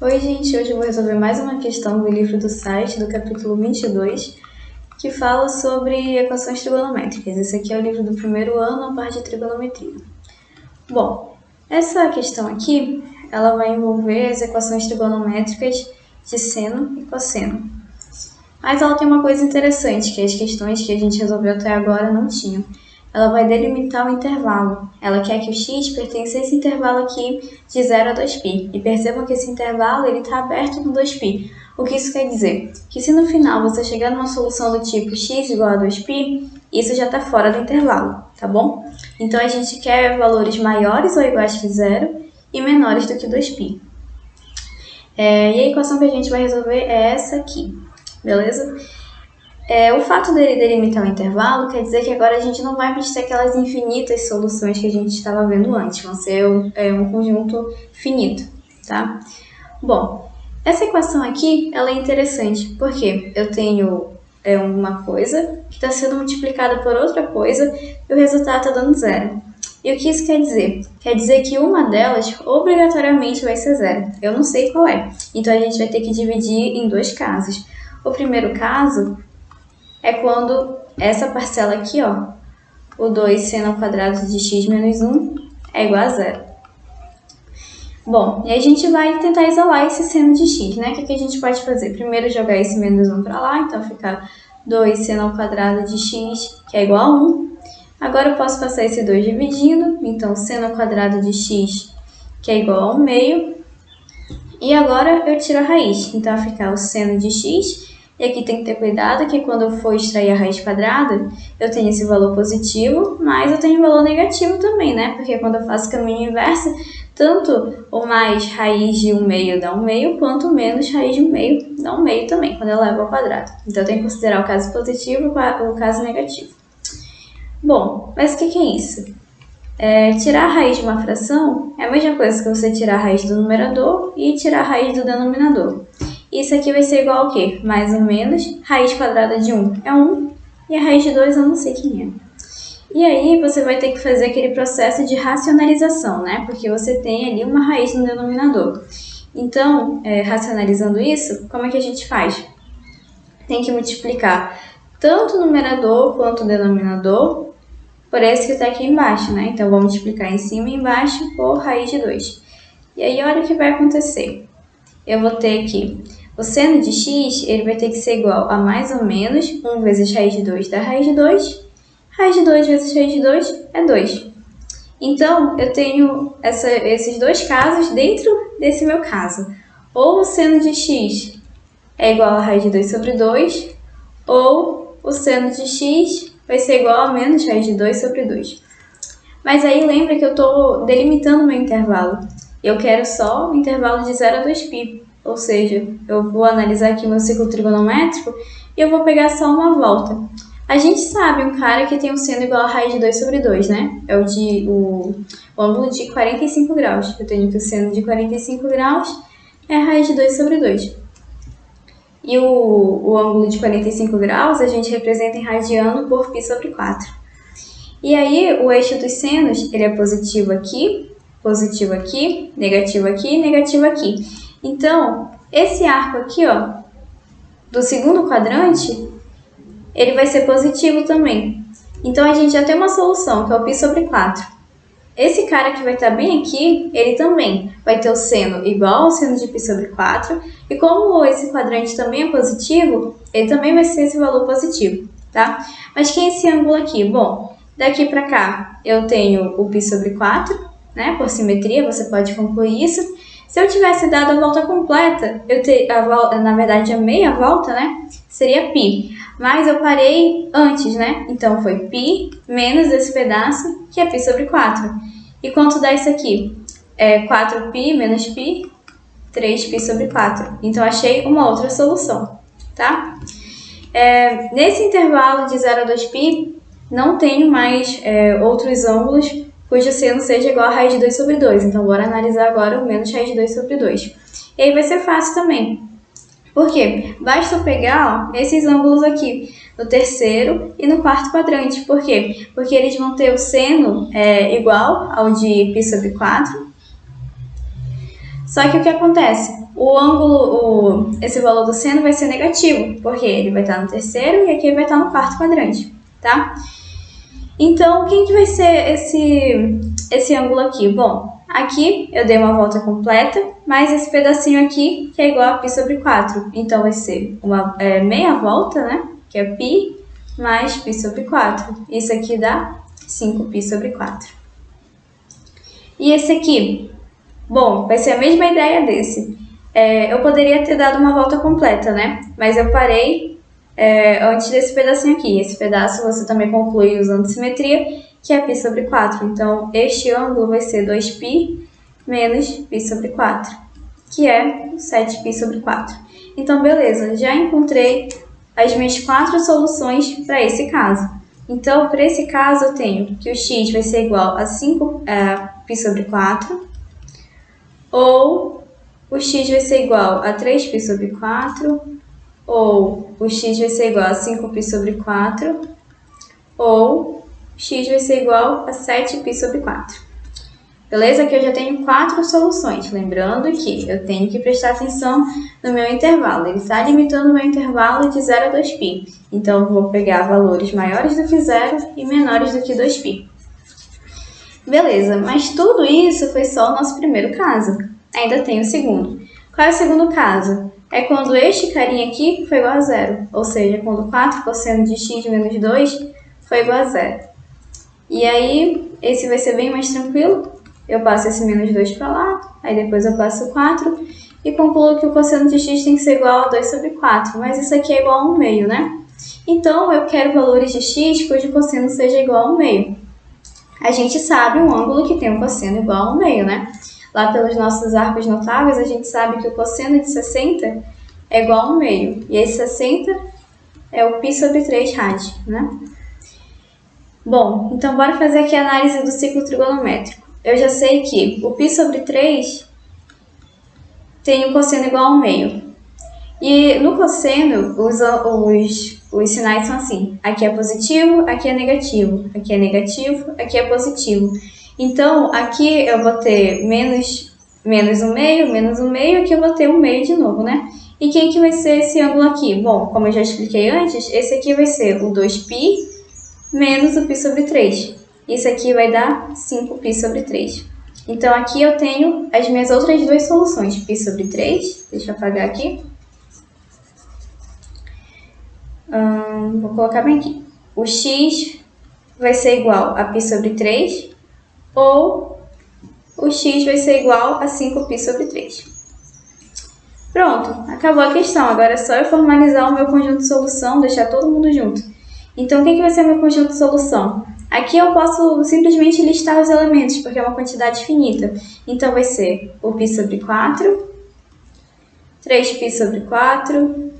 Oi gente, hoje eu vou resolver mais uma questão do livro do site, do capítulo 22, que fala sobre equações trigonométricas. Esse aqui é o livro do primeiro ano, a parte de trigonometria. Bom, essa questão aqui, ela vai envolver as equações trigonométricas de seno e cosseno. Mas ela tem uma coisa interessante, que as questões que a gente resolveu até agora não tinham. Ela vai delimitar o intervalo. Ela quer que o x pertença a esse intervalo aqui de 0 a 2π. E percebam que esse intervalo está aberto no 2π. O que isso quer dizer? Que se no final você chegar numa solução do tipo x igual a 2π, isso já está fora do intervalo, tá bom? Então a gente quer valores maiores ou iguais que 0 e menores do que 2π. E a equação que a gente vai resolver é essa aqui, beleza? O fato dele delimitar o intervalo quer dizer que agora a gente não vai ter aquelas infinitas soluções que a gente estava vendo antes, vão ser um conjunto finito, tá? Bom, essa equação aqui ela é interessante porque eu tenho uma coisa que está sendo multiplicada por outra coisa e o resultado está dando 0. E o que isso quer dizer? Quer dizer que uma delas obrigatoriamente vai ser 0. Eu não sei qual é, então a gente vai ter que dividir em dois casos. O primeiro caso é quando essa parcela aqui, ó, o 2 seno ao quadrado de x menos 1 é igual a 0. Bom, e a gente vai tentar isolar esse seno de x, né? O que a gente pode fazer? Primeiro jogar esse menos 1 para lá, então fica 2 seno ao quadrado de x, que é igual a 1. Agora eu posso passar esse 2 dividindo, então seno ao quadrado de x, que é igual a 1 meio. E agora eu tiro a raiz, então vai ficar o seno de x. E aqui tem que ter cuidado que quando eu for extrair a raiz quadrada, eu tenho esse valor positivo, mas eu tenho um valor negativo também, né? Porque quando eu faço caminho inverso, tanto o mais raiz de 1 meio dá 1 meio, quanto o menos raiz de 1 meio dá 1 meio também, quando eu levo ao quadrado. Então eu tenho que considerar o caso positivo e o caso negativo. Bom, mas o que é isso? Tirar a raiz de uma fração é a mesma coisa que você tirar a raiz do numerador e tirar a raiz do denominador. Isso aqui vai ser igual ao quê? Mais ou menos, raiz quadrada de 1 é 1, e a raiz de 2 eu não sei quem é. E aí você vai ter que fazer aquele processo de racionalização, né? Porque você tem ali uma raiz no denominador. Então, racionalizando isso, como é que a gente faz? Tem que multiplicar tanto o numerador quanto o denominador por esse que está aqui embaixo, né? Então, vou multiplicar em cima e embaixo por raiz de 2. E aí, olha o que vai acontecer. Eu vou ter aqui o seno de x, ele vai ter que ser igual a mais ou menos 1 vezes raiz de 2 da raiz de 2. Raiz de 2 vezes raiz de 2 é 2. Então, eu tenho esses dois casos dentro desse meu caso. Ou o seno de x é igual a raiz de 2 sobre 2, ou o seno de x vai ser igual a menos raiz de 2 sobre 2. Mas aí lembra que eu estou delimitando o meu intervalo. Eu quero só o intervalo de 0 a 2π. Ou seja, eu vou analisar aqui meu ciclo trigonométrico e eu vou pegar só uma volta. A gente sabe um cara que tem um seno igual a raiz de 2 sobre 2, né? É o ângulo de 45 graus. Eu tenho que o seno de 45 graus é a raiz de 2 sobre 2. E o ângulo de 45 graus a gente representa em radiano por π sobre 4. E aí, o eixo dos senos, ele é positivo aqui, negativo aqui, negativo aqui. Então, esse arco aqui, ó, do segundo quadrante, ele vai ser positivo também. Então, a gente já tem uma solução, que é o π sobre 4. Esse cara que vai estar bem aqui, ele também vai ter o seno igual ao seno de π sobre 4. E como esse quadrante também é positivo, ele também vai ser esse valor positivo, tá? Mas quem é esse ângulo aqui? Bom, daqui para cá eu tenho o π sobre 4, né? Por simetria, você pode concluir isso. Se eu tivesse dado a volta completa, na verdade a meia volta, né? Seria π. Mas eu parei antes, né? Então foi π menos esse pedaço, que é π sobre 4. E quanto dá isso aqui? 4π menos π, 3π sobre 4. Então achei uma outra solução, tá? Nesse intervalo de 0 a 2π, não tenho mais outros ângulos cujo seno seja igual a raiz de 2 sobre 2. Então, bora analisar agora o menos raiz de 2 sobre 2. E aí vai ser fácil também. Por quê? Basta eu pegar esses ângulos aqui, no terceiro e no quarto quadrante. Por quê? Porque eles vão ter o seno igual ao de π sobre 4. Só que o que acontece? O ângulo, esse valor do seno vai ser negativo, porque ele vai estar no terceiro e aqui ele vai estar no quarto quadrante, tá? Então, quem que vai ser esse ângulo aqui? Bom, aqui eu dei uma volta completa, mais esse pedacinho aqui, que é igual a π sobre 4. Então, vai ser uma meia volta, né? Que é π mais π sobre 4. Isso aqui dá 5π sobre 4. E esse aqui? Bom, vai ser a mesma ideia desse. Eu poderia ter dado uma volta completa, né? Mas eu parei antes desse pedacinho aqui. Esse pedaço você também conclui usando simetria, que é π sobre 4. Então, este ângulo vai ser 2π menos π sobre 4, que é 7π sobre 4. Então, beleza, já encontrei as minhas 4 soluções para esse caso. Então, para esse caso, eu tenho que o x vai ser igual a 5π sobre 4, ou o x vai ser igual a 3π sobre 4, ou o x vai ser igual a 5π sobre 4, ou x vai ser igual a 7π sobre 4. Beleza? Aqui eu já tenho 4 soluções. Lembrando que eu tenho que prestar atenção no meu intervalo. Ele está limitando o meu intervalo de 0 a 2π. Então, eu vou pegar valores maiores do que 0 e menores do que 2π. Beleza, mas tudo isso foi só o nosso primeiro caso. Ainda tem o segundo. Qual é o segundo caso? É quando este carinha aqui foi igual a 0. Ou seja, quando 4 cosseno de x menos 2 foi igual a 0. E aí, esse vai ser bem mais tranquilo. Eu passo esse menos 2 para lá, aí depois eu passo 4 e concluo que o cosseno de x tem que ser igual a 2 sobre 4. Mas isso aqui é igual a 1 meio, né? Então, eu quero valores de x cujo cosseno seja igual a 1 meio. A gente sabe um ângulo que tem um cosseno igual a 1 meio, né? Lá pelos nossos arcos notáveis, a gente sabe que o cosseno de 60 é igual a 1 meio. E esse 60 é o π sobre 3 rádio, né? Bom, então bora fazer aqui a análise do ciclo trigonométrico. Eu já sei que o π sobre 3 tem um cosseno igual a 1 meio. E no cosseno, os sinais são assim. Aqui é positivo, aqui é negativo. Aqui é negativo, aqui é positivo. Então, aqui eu vou ter menos 1 meio, menos 1 meio. Aqui eu vou ter 1 meio de novo, né? E quem que vai ser esse ângulo aqui? Bom, como eu já expliquei antes, esse aqui vai ser o 2π menos o π sobre 3. Isso aqui vai dar 5π sobre 3. Então, aqui eu tenho as minhas outras duas soluções. π sobre 3, deixa eu apagar aqui. Vou colocar bem aqui. O x vai ser igual a π sobre 3, ou o x vai ser igual a 5π sobre 3. Pronto, acabou a questão. Agora é só eu formalizar o meu conjunto de solução, deixar todo mundo junto. Então, o que vai ser o meu conjunto de solução? Aqui eu posso simplesmente listar os elementos, porque é uma quantidade finita. Então, vai ser o π sobre 4, 3π sobre 4,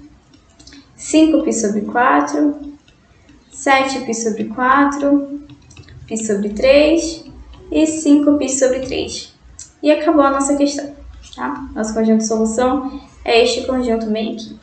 5π sobre 4, 7π sobre 4, π sobre 3 e 5π sobre 3. E acabou a nossa questão, tá? Nosso conjunto de solução é este conjunto bem aqui.